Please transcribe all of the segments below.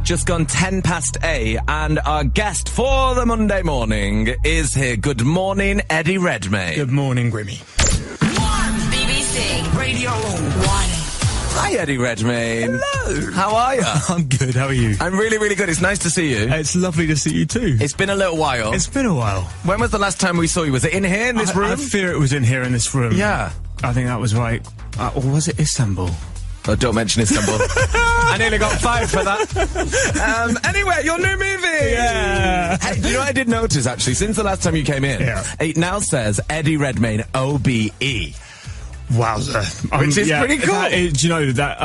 Just gone 10 past 8, and our guest for the Monday morning is here. Good morning, Eddie Redmayne. Good morning, Grimmy. BBC Radio 1. Hi, Eddie Redmayne. Hello. How are you? I'm good, how are you? I'm really, really good. It's nice to see you. It's lovely to see you too. It's been a little while. It's been a while. When was the last time we saw you? Was it in here, in this room? I fear it was in here in this room. Yeah. I think that was right. Or was it Istanbul? Oh, don't mention Istanbul. I nearly got fired for that. Anyway, your new movie! Yeah. Hey, you know what I did notice, actually, since the last time you came in? Yeah. It now says Eddie Redmayne, OBE. Wowza. Which is pretty cool. Do you know that,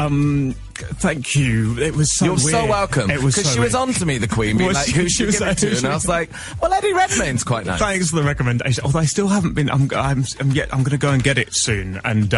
thank you. It was so You're weird. so welcome. It was Because so she was weird. on to me, the Queen, being like, who should give it to? And I was like, well, Eddie Redmayne's quite nice. Thanks for the recommendation. Although I still haven't been. I'm going to go and get it soon, and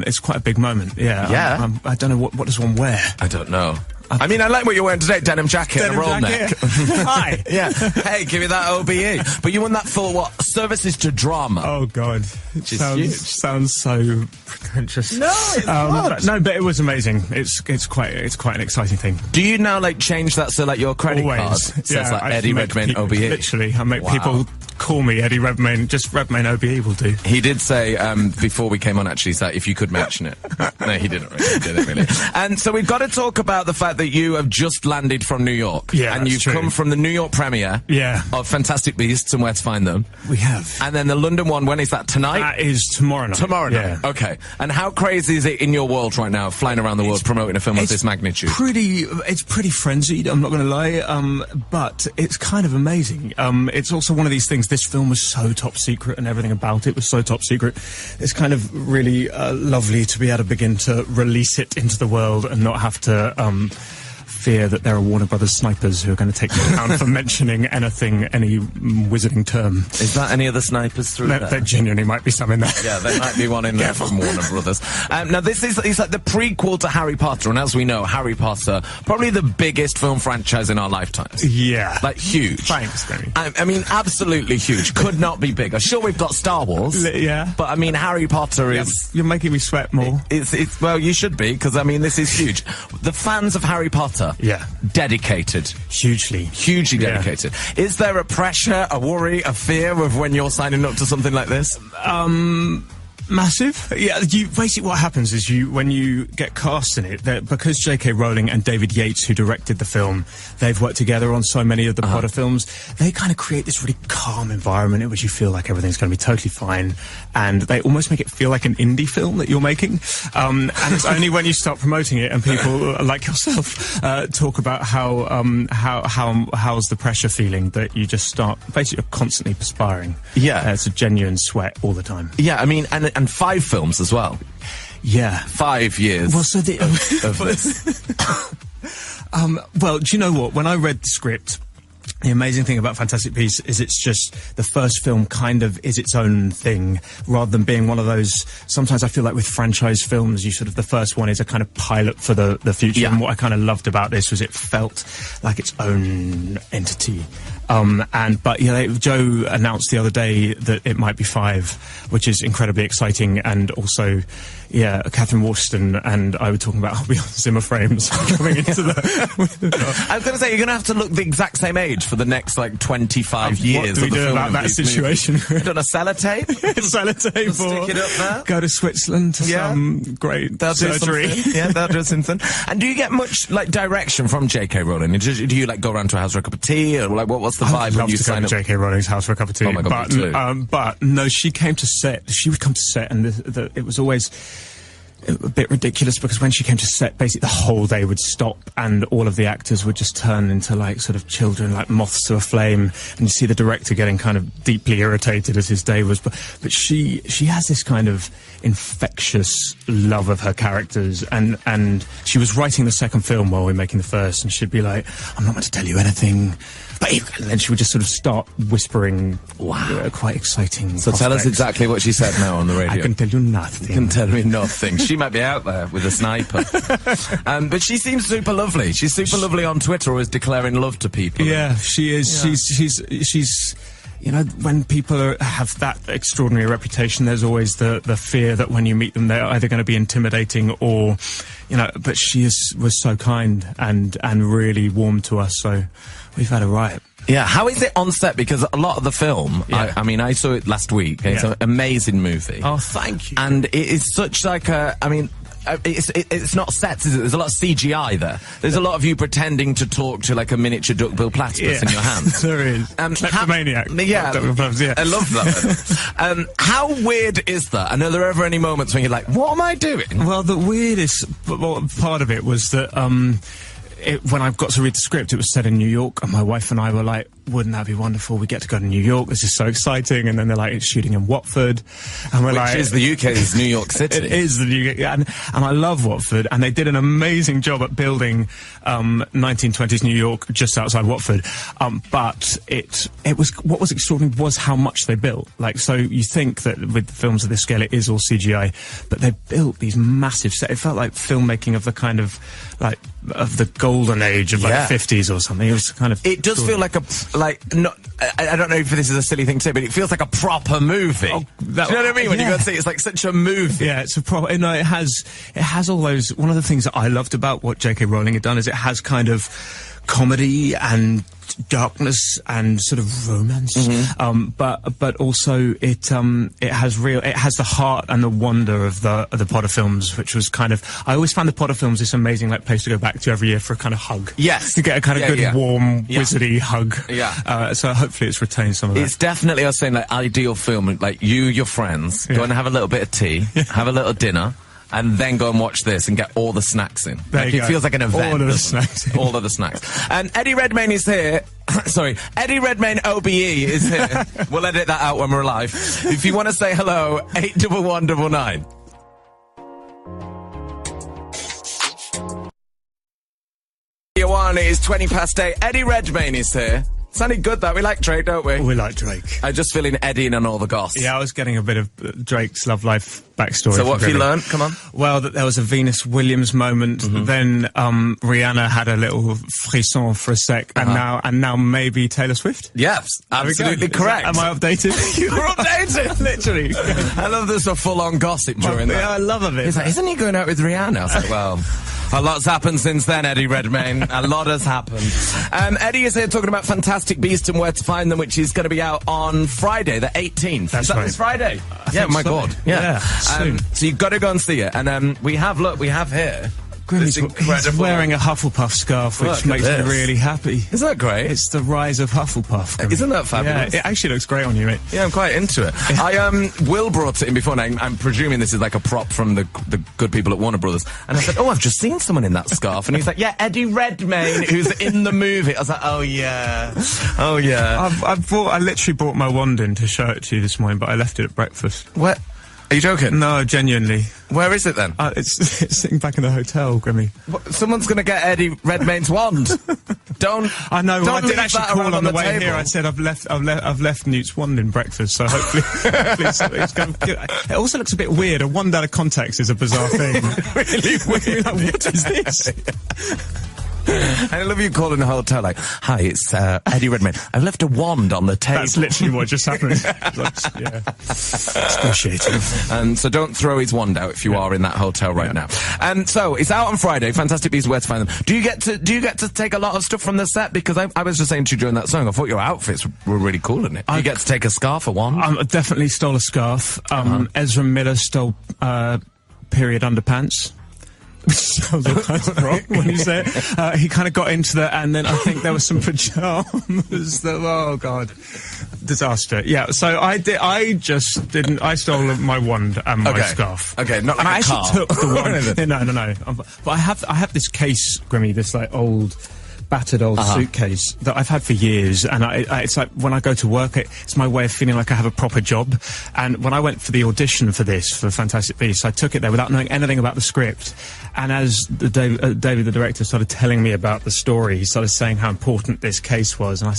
it's quite a big moment. Yeah. Yeah. I don't know what does one wear. I don't know. I mean, I like what you're wearing today, denim jacket and a roll neck. Hi. Yeah. Hey, give me that OBE. But you won that for what? Services to drama. Oh God, it sounds so pretentious. No, it's not. No, but it was amazing. It's quite an exciting thing. Do you now like change that so like your credit Always. card says like I Eddie make Redmayne people- OBE? Literally, I make Wow. people call me Eddie Redmayne. Just Redmayne OBE will do. He did say before we came on, actually, that if you could mention it. No, he didn't really. He didn't really. And so we've got to talk about the fact that you have just landed from New York. Yeah, and that's you've true. come from the New York premiere. Yeah. Of Fantastic Beasts and Where to Find Them. We have. And then the London one. When is that? Tonight? That is tomorrow night. Tomorrow night. Yeah. Okay. And how crazy is it in your world right now, flying around the world promoting a film of this magnitude? It's pretty frenzied, I'm not going to lie, but it's kind of amazing. It's also one of these things, this film was so top secret and everything about it was so top secret. It's kind of really lovely to be able to begin to release it into the world and not have to fear that there are Warner Brothers snipers who are going to take me down for mentioning any wizarding term. Is that any of the snipers through there? There genuinely might be some in there. Yeah, there might be one in there from Warner Brothers. Now, this is like the prequel to Harry Potter, and as we know, Harry Potter, probably the biggest film franchise in our lifetimes. Yeah. Like, huge. Thanks, Grimmy. I mean, absolutely huge. Could not be bigger. Sure, we've got Star Wars. Yeah. But, I mean, Harry Potter is... You're making me sweat more. Well, you should be, because, I mean, this is huge. The fans of Harry Potter... Yeah. Dedicated. Hugely. Hugely dedicated. Yeah. Is there a pressure, a worry, a fear of when you're signing up to something like this? Massive. Yeah, basically what happens is when you get cast in it, because J.K. Rowling and David Yates, who directed the film, they've worked together on so many of the Potter films, they kind of create this really calm environment in which you feel like everything's going to be totally fine, and they almost make it feel like an indie film that you're making. And it's only when you start promoting it and people like yourself talk about how's the pressure feeling that you just start basically constantly perspiring. Yeah. It's a genuine sweat all the time. Yeah, I mean, and 5 films as well. Yeah. 5 years Well, so of this. Well, do you know what? When I read the script, the amazing thing about Fantastic Beasts is it's just the first film kind of is its own thing, rather than being one of those. Sometimes I feel like with franchise films, the first one is a kind of pilot for the future. Yeah. And what I kind of loved about this was it felt like its own entity. But Joe announced the other day that it might be 5, which is incredibly exciting, and also, yeah, Catherine Waterston and I were talking about beyond Zimmer frames coming into the. I was going to say, you're going to have to look the exact same age for the next, like, 25 years. What do we do about that situation? I don't know, sellotape? Sellotape, stick it up there? Go to Switzerland to some great surgery. Yeah, they'll do something. And do you get much, like, direction from J.K. Rowling? Do you, like, go around to a house for a cup of tea? Or, like, what's the vibe I'd when love you to go sign to up? J.K. Rowling's house for a cup of tea. Oh my God, me too. But no, she came to set. She would come to set, and it was always a bit ridiculous because when she came to set, basically the whole day would stop and all of the actors would just turn into like sort of children, like moths to a flame, and you see the director getting kind of deeply irritated as his day was. But she has this kind of infectious love of her characters, and she was writing the second film while we were making the first, and she'd be like, I'm not going to tell you anything. And then she would just sort of start whispering, quite exciting. So tell us exactly what she said now on the radio. I can tell you nothing. You can tell me nothing. She She might be out there with a sniper. But she seems super lovely. She's super lovely on Twitter, always declaring love to people. Yeah, she is. Yeah. She's. You know, when people have that extraordinary reputation, there's always the fear that when you meet them, they're either going to be intimidating or, you know. But she was so kind and really warm to us. So we've had a riot. Yeah, how is it on set? Because a lot of the film, I mean, I saw it last week. It's an amazing movie. Oh, thank you. And it is such like a, I mean, it's not sets, is it? There's a lot of CGI there. There's a lot of you pretending to talk to like a miniature duckbill platypus in your hands. There is. Kleptomaniac. Yeah, I love that. How weird is that? And are there ever any moments when you're like, what am I doing? Well, the weirdest part of it was that when I got to read the script, it was set in New York, and my wife and I were like, wouldn't that be wonderful? We get to go to New York. This is so exciting. And then they're like, it's shooting in Watford. And we're Which is the UK's New York City. It is the UK. And I love Watford. And they did an amazing job at building 1920s New York just outside Watford. But it was, what was extraordinary was how much they built. Like, so you think that with films of this scale, it is all CGI, but they built these massive sets. It felt like filmmaking of the kind of, like, of the golden age of like the 50s or something. It was kind of... It does feel like I don't know if this is a silly thing to say, but it feels like a proper movie. Oh, do you know what I mean? When you go and see it, it's like such a movie. Yeah, it's a proper... You know, it has all those... One of the things that I loved about what J.K. Rowling had done is it has kind of comedy and darkness and sort of romance, but also it has the heart and the wonder of the Potter films, which was kind of, I always found the Potter films this amazing like place to go back to every year for a kind of hug. Yes, you get a kind of good warm wizardy hug. Yeah. So hopefully it's retained some of that. It's definitely, I was saying, like ideal film, like your friends go and have a little bit of tea, have a little dinner, and then go and watch this and get all the snacks in. Like, it feels like an event. All of the snacks. All of the snacks. And Eddie Redmayne is here. Sorry, Eddie Redmayne OBE is here. We'll edit that out when we're live. If you want to say hello, 81199. It is 8:20. Eddie Redmayne is here. Sounded good, that. We like Drake, don't we? We like Drake. I just feeling Eddie and all the goss. Yeah, I was getting a bit of Drake's love life backstory. So what have you learned? Come on. Well, that there was a Venus Williams moment. Then Rihanna had a little frisson for a sec, and now maybe Taylor Swift. Yes, absolutely correct. Am I updated? You're updated, literally. I love this full-on gossip during that. Yeah, I love it. He's like, isn't he going out with Rihanna? I was like, well. A lot's happened since then, Eddie Redmayne. A lot has happened. Eddie is here talking about Fantastic Beasts and Where to Find Them, which is going to be out on Friday, the 18th. That's right. This Friday? Yeah, my God. Yeah. Soon. So you've got to go and see it. And we have here... He's wearing a Hufflepuff scarf, which makes me really happy. Isn't that great? It's the rise of Hufflepuff. Grimmy. Isn't that fabulous? Yeah, it actually looks great on you, mate. Yeah, I'm quite into it. Will brought it in before, and I'm presuming this is like a prop from the good people at Warner Brothers. And I said, oh, I've just seen someone in that scarf. And he's like, yeah, Eddie Redmayne, who's in the movie. I was like, oh, yeah. Oh, yeah. I literally brought my wand in to show it to you this morning, but I left it at breakfast. What? Are you joking? No, genuinely. Where is it then? It's sitting back in the hotel, Grimmy. What, someone's going to get Eddie Redmayne's wand. Don't. I know. Well, I did actually call on the way table. here. I said I've left Newt's wand in breakfast, so hopefully it's going to. It also looks a bit weird. A wand out of context is a bizarre thing. Really weird. Like, what is this? I love you calling the hotel like, hi, it's Eddie Redmayne. I've left a wand on the table. That's literally what just happened. Excruciating. So don't throw his wand out if you are in that hotel right now. And so it's out on Friday. Fantastic Beasts, Where to Find Them. Do you get to take a lot of stuff from the set? Because I was just saying to you during that song, I thought your outfits were really cool in it. You get to take a scarf or wand? I definitely stole a scarf. Ezra Miller stole period underpants. Sounds all kinds of wrong when you say it. He kind of got into that, and then I think there was some pajamas that, oh God, disaster. Yeah, so I just didn't. I stole my wand and my scarf. Okay, not like and I actually took the wand. No. But I have this case, Grimmy, this like old battered old suitcase that I've had for years, and it's like when I go to work, it's my way of feeling like I have a proper job. And when I went for the audition for Fantastic Beasts, I took it there without knowing anything about the script. And as David, the director, started telling me about the story, he started saying how important this case was, and I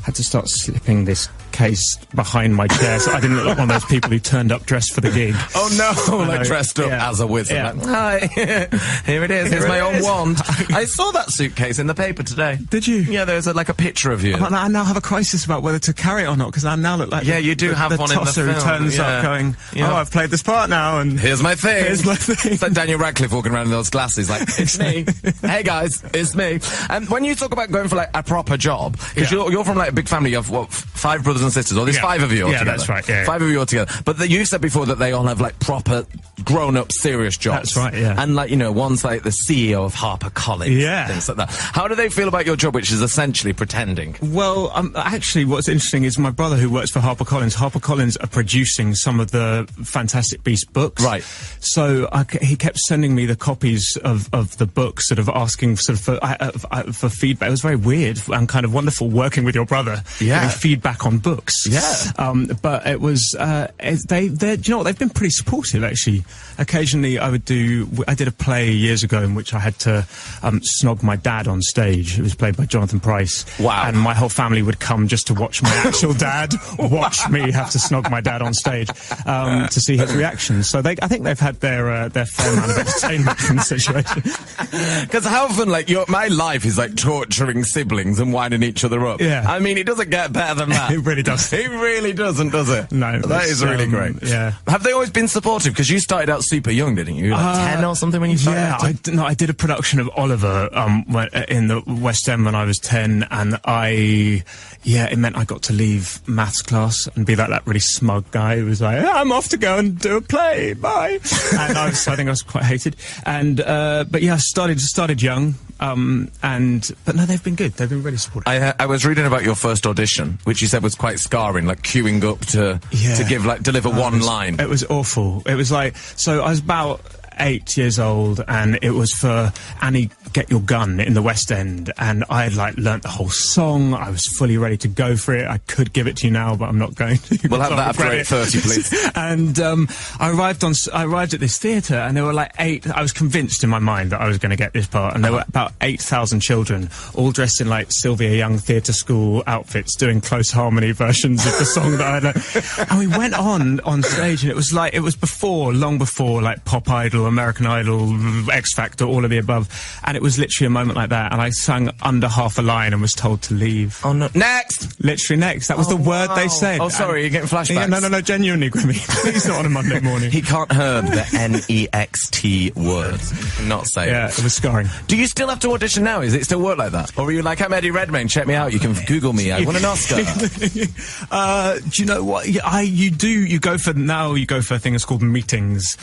had to start slipping this case behind my chair so I didn't look like one of those people who turned up dressed for the gig. Oh no, like dressed up as a wizard. Yeah. Like, hi, here it is, here's my own wand. I saw that suitcase in the paper today. Did you? Yeah, there's like a picture of you. I now have a crisis about whether to carry it or not, because I now look like you do have the one in the tosser film. who turns up going, oh, I've played this part now, and here's my thing. Here's my thing. It's like Daniel Radcliffe walking around in those glasses like, it's me. Hey guys, it's me. And when you talk about going for like a proper job, because you're from like a big family, you have what, 5 brothers and sisters, or there's 5 of you altogether. Yeah, that's right. Yeah, 5 of you altogether. But you said before that they all have like proper grown-up serious jobs. That's right, yeah. And like, you know, one's like the CEO of HarperCollins. Yeah. Things like that. How do they feel about your job, which is essentially pretending? Well, actually, what's interesting is my brother, who works for HarperCollins are producing some of the Fantastic Beasts books. Right. So he kept sending me the copies of the books, sort of asking for feedback. It was very weird and kind of wonderful working with your brother, getting feedback on books. Yeah. But it was, do you know what, they've been pretty supportive, actually. Occasionally I did a play years ago in which I had to snog my dad on stage. It was played by Jonathan Pryce. Wow. And my whole family would come just to watch my actual dad watch me have to snog my dad on stage to see his reaction. So I think they've had their fair amount of entertainment from the situation. Because how often, like, my life is like torturing siblings and winding each other up. Yeah. I mean, it doesn't get better than that. It really does. It really doesn't, does it? No. That is really great. Yeah. Have they always been supportive? Because you started out super young, didn't you? You were like 10 or something when you started out? Yeah, I did a production of Oliver in the West End when I was 10, and it meant I got to leave maths class and be like that really smug guy who was like, I'm off to go and do a play, bye. And I think I was quite hated. And but yeah, I started young. But no, they've been good. They've been really supportive. I was reading about your first audition, which you said was quite scarring, like queuing up to deliver one line. It was awful. It was like, so I was about 8 years old, and it was for Annie Get Your Gun in the West End, and I had like learnt the whole song. I was fully ready to go for it. I could give it to you now, but I'm not going to. We'll have that after 8:30, please. And I arrived at this theatre, and there were like 8. I was convinced in my mind that I was going to get this part, and there were about 8,000 children, all dressed in like Sylvia Young theatre school outfits, doing close harmony versions of the song that I learnt. And we went on stage, and it was long before like Pop Idol, American Idol, X Factor, all of the above, and it was literally a moment like that, and I sang under half a line and was told to leave. Oh no! Next! Literally next. That was the word they said. Oh, sorry, you're getting flashbacks. Yeah, no, genuinely, Grimmy. Please, not on a Monday morning. He can't heard the N-E-X-T words. He cannot say it. Yeah, it was scarring. Do you still have to audition now? Is it still work like that? Or are you like, I'm Eddie Redmayne, check me out, you can Google me, I won an Oscar? Do you know what? You go for things called meetings.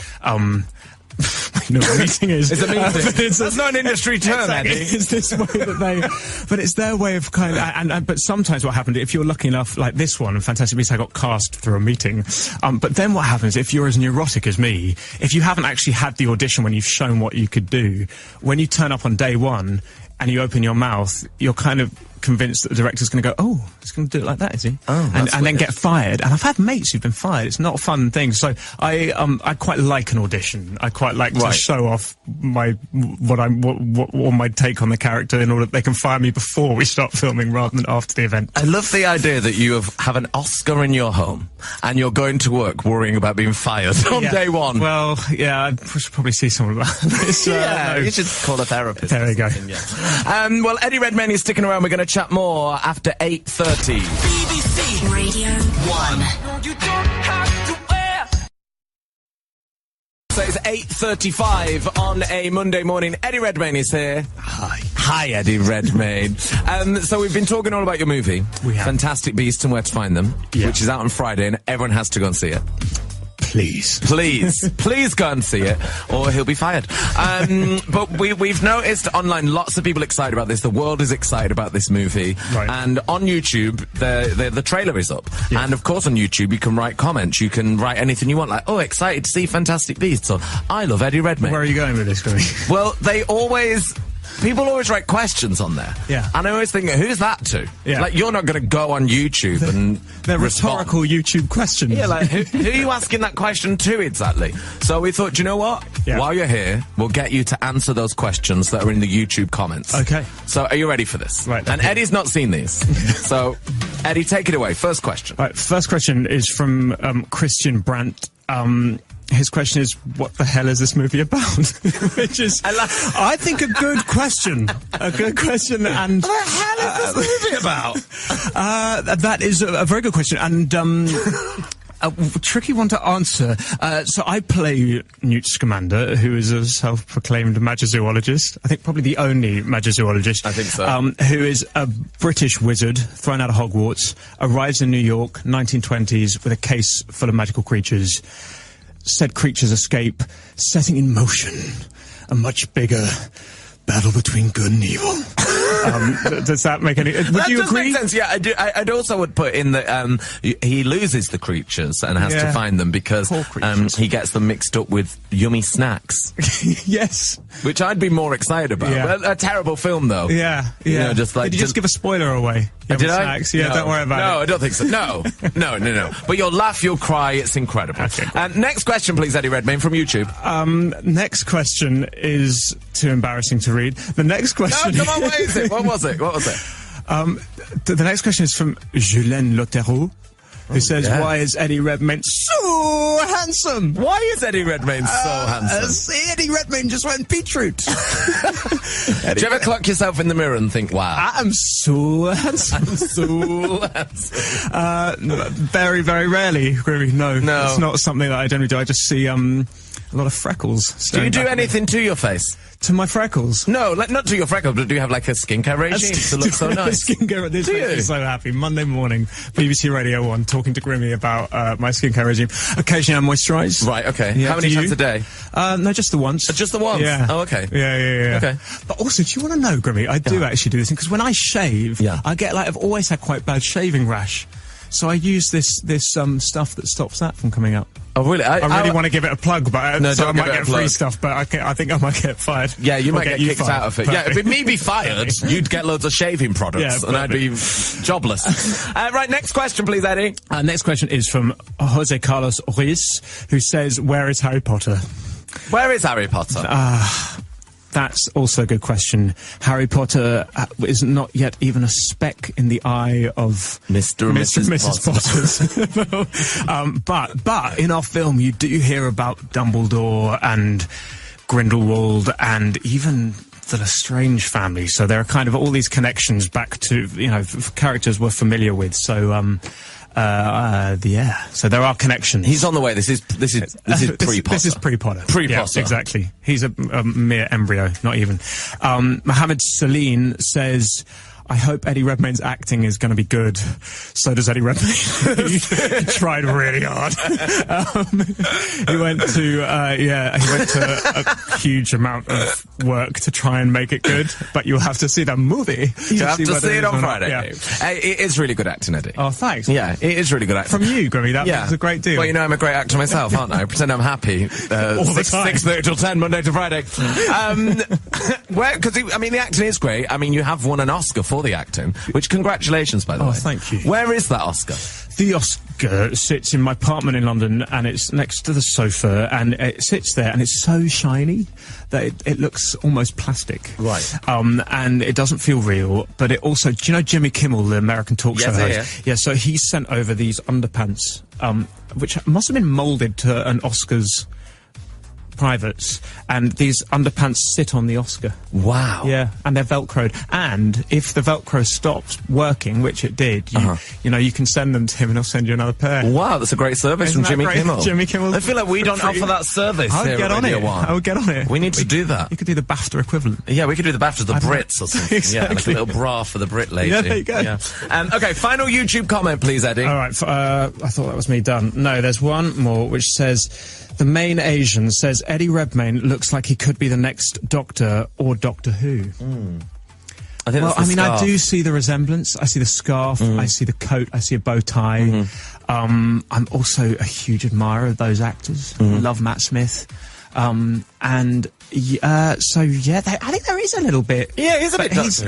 You know what a meeting is. It's a meeting. That's not an industry term, exactly. Eddie. It's this way that but it's their way of kind of, but sometimes what happened, if you're lucky enough, like this one, in Fantastic Beasts, I got cast through a meeting. But then what happens, if you're as neurotic as me, if you haven't actually had the audition when you've shown what you could do, when you turn up on day one and you open your mouth, you're kind of convinced that the director's going to go, oh, he's going to do it like that, is he? Oh, and then get fired. And I've had mates who've been fired. It's not a fun thing. So I quite like an audition. I quite like to show off my take on the character in order that they can fire me before we start filming rather than after the event. I love the idea that you have an Oscar in your home and you're going to work worrying about being fired on day one. Well, yeah, I should probably see someone about this. You should call a therapist. There we go. Well, Eddie Redmayne is sticking around. We're going to chat more after 8:30. BBC Radio 1. You don't have to wear. So it's 8:35 on a Monday morning. Eddie Redmayne is here. Hi, Eddie Redmayne. So we've been talking all about your movie. We have. Fantastic Beasts and Where to Find Them, which is out on Friday, and everyone has to go and see it. Please go and see it, or he'll be fired. But we've noticed online lots of people excited about this. The world is excited about this movie. Right. And on YouTube, the trailer is up. Yeah. And of course on YouTube, you can write comments. You can write anything you want, like, oh, excited to see Fantastic Beasts, or I love Eddie Redmayne. Where are you going with this, Grimmy? Well, they always People always write questions on there. Yeah. And I always think, who's that to? Yeah. Like, you're not going to go on YouTube and They're respond. rhetorical YouTube questions. Yeah, like, who are you asking that question to exactly? So we thought, do you know what? Yeah. While you're here, we'll get you to answer those questions that are in the YouTube comments. Okay. So are you ready for this? Right. And Okay. Eddie's not seen these. So, Eddie, take it away. First question. Right, first question is from Christian Brandt. His question is, what the hell is this movie about? Which is, I think, a good question. A good question, and... What the hell is this movie about? that is a very good question, and a tricky one to answer. So I play Newt Scamander, who is a self-proclaimed magizoologist. I think probably the only magizoologist. I think so. Who is a British wizard thrown out of Hogwarts, arrives in New York, 1920s, with a case full of magical creatures. Said creatures escape, setting in motion a much bigger battle between good and evil. Does that make any... Would you agree? Make sense. Yeah, I do. I'd also would put in that he loses the creatures and has to find them because he gets them mixed up with yummy snacks. Yes. Which I'd be more excited about. Yeah. A terrible film, though. Yeah, yeah. You know, just like... Did you just give a spoiler away? Did I? Snacks? Yeah, No. don't worry about it. No, I don't think so. No. No. But you'll laugh, you'll cry, it's incredible. Okay, cool. Next question, please, Eddie Redmayne from YouTube. Next question is too embarrassing to read. The next question... No, come on, what is it? What was it? The next question is from Julien Lotero, who says, yeah. why is Eddie Redmayne so handsome? Why is Eddie Redmayne so handsome? Eddie Redmayne just went beetroot. Do you ever clock yourself in the mirror and think, wow, I'm so handsome. so handsome? Very, very rarely, Grimmy. No. It's not something that I generally do. I just see a lot of freckles. Do you do anything to your face? To my freckles? No, like, not to your freckles, but do you have like a skincare regime to look so nice? Skincare, this Do makes you? me so happy. Monday morning, BBC Radio 1, talking to Grimmy about my skincare regime. Occasionally I moisturise. Right, okay. Yeah, How many do times you? a day? No, just the once. Just the once? Yeah. Oh, okay. Yeah. Okay. But also, do you want to know, Grimmy, I do actually do this thing, because when I shave, I get I've always had quite bad shaving rash. So I use this stuff that stops that from coming up. Oh, really? I really want to give it a plug, but No, so I don't might give it a get plug. free stuff, but I think I might get fired. Yeah, you Or might get kicked fired. out of it. Yeah, if me be fired, you'd get loads of shaving products, Yeah, and I'd be jobless. Right, next question, please, Eddie. Next question is from Jose Carlos Ruiz, who says, where is Harry Potter? Where is Harry Potter? That's also a good question. Harry Potter is not yet even a speck in the eye of Mr. and Mrs. Potter. But in our film, you do hear about Dumbledore and Grindelwald and even the Lestrange family. So there are kind of all these connections back to, characters we're familiar with. So, so there are connections. He's on the way. This is pre-Potter. This is pre-Potter. Pre-Potter. Yeah, exactly. He's a mere embryo, not even. Mohammed Saleen says, I hope Eddie Redmayne's acting is going to be good. So does Eddie Redmayne. He tried really hard. He went to a huge amount of work to try and make it good, but you'll have to see the movie. You have to see it on Friday. Yeah. It is really good acting, Eddie. Oh, thanks. Yeah, it is really good acting. From you, Grimmy, that was a great deal. Well, I'm a great actor myself, aren't I? I pretend I'm happy. All the time. 6:30 till 10, Monday to Friday. Because the acting is great. I mean, you have won an Oscar for the acting, which congratulations, by the way. Oh, thank you. Where is that Oscar? The Oscar sits in my apartment in London, and it's next to the sofa, and it sits there, and it's so shiny that it looks almost plastic. Right. And it doesn't feel real, but it also... Do you know Jimmy Kimmel, the American talk show host? Yeah, so he sent over these underpants, which must have been moulded to an Oscars privates, and these underpants sit on the Oscar. Wow. Yeah, and they're Velcroed. And if the Velcro stops working, which it did, you can send them to him and he'll send you another pair. Wow, that's a great service Isn't from that Jimmy great? Kimmel. Jimmy Kimmel. I feel like we don't offer that service. I would here get at on Radio it. 1. I would get on it. We need to do that. You could do the BAFTA equivalent. Yeah, we could do the BAFTA, the Brits or something. Exactly. Yeah, like a little bra for the Brit lady. Yeah, there you go. Yeah. Okay, final YouTube comment, please, Eddie. All right, I thought that was me done. No, there's one more which says, the main Asian says Eddie Redmayne looks like he could be the next Doctor or Doctor Who. I think I do see the resemblance. I see the scarf, I see the coat, I see a bow tie. I'm also a huge admirer of those actors. I love Matt Smith. So yeah, I think there is a little bit. Yeah, it is a bit. There's a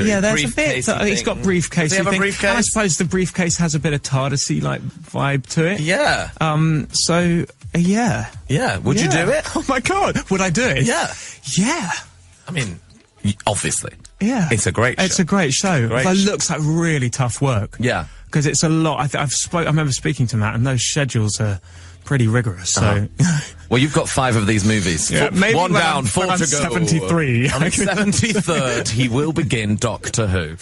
bit. He's got briefcase. Does he have a briefcase? And I suppose the briefcase has a bit of TARDIS-y like vibe to it. Yeah. So yeah. Yeah. Would you do it? Oh my god, would I do it? Yeah. Yeah. I mean, obviously. Yeah. It's a great show. It's a great show. Great It show. looks like really tough work. Yeah. Because it's a lot. I remember speaking to Matt, and those schedules are pretty rigorous. So, Well, you've got 5 of these movies. maybe One when down, I'm, 4 when to I'm go. 73. On the 73rd, he will begin Doctor Who.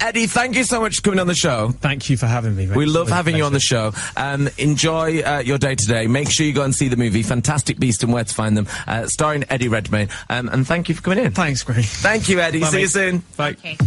Eddie, thank you so much for coming on the show. Thank you for having me. Mate. We love It's a having you on the pleasure. show. Enjoy your day today. Make sure you go and see the movie Fantastic Beasts and Where to Find Them, starring Eddie Redmayne. And thank you for coming in. Thanks, Grimmy. Thank you, Eddie. Bye, See you mate. soon. Bye. Okay.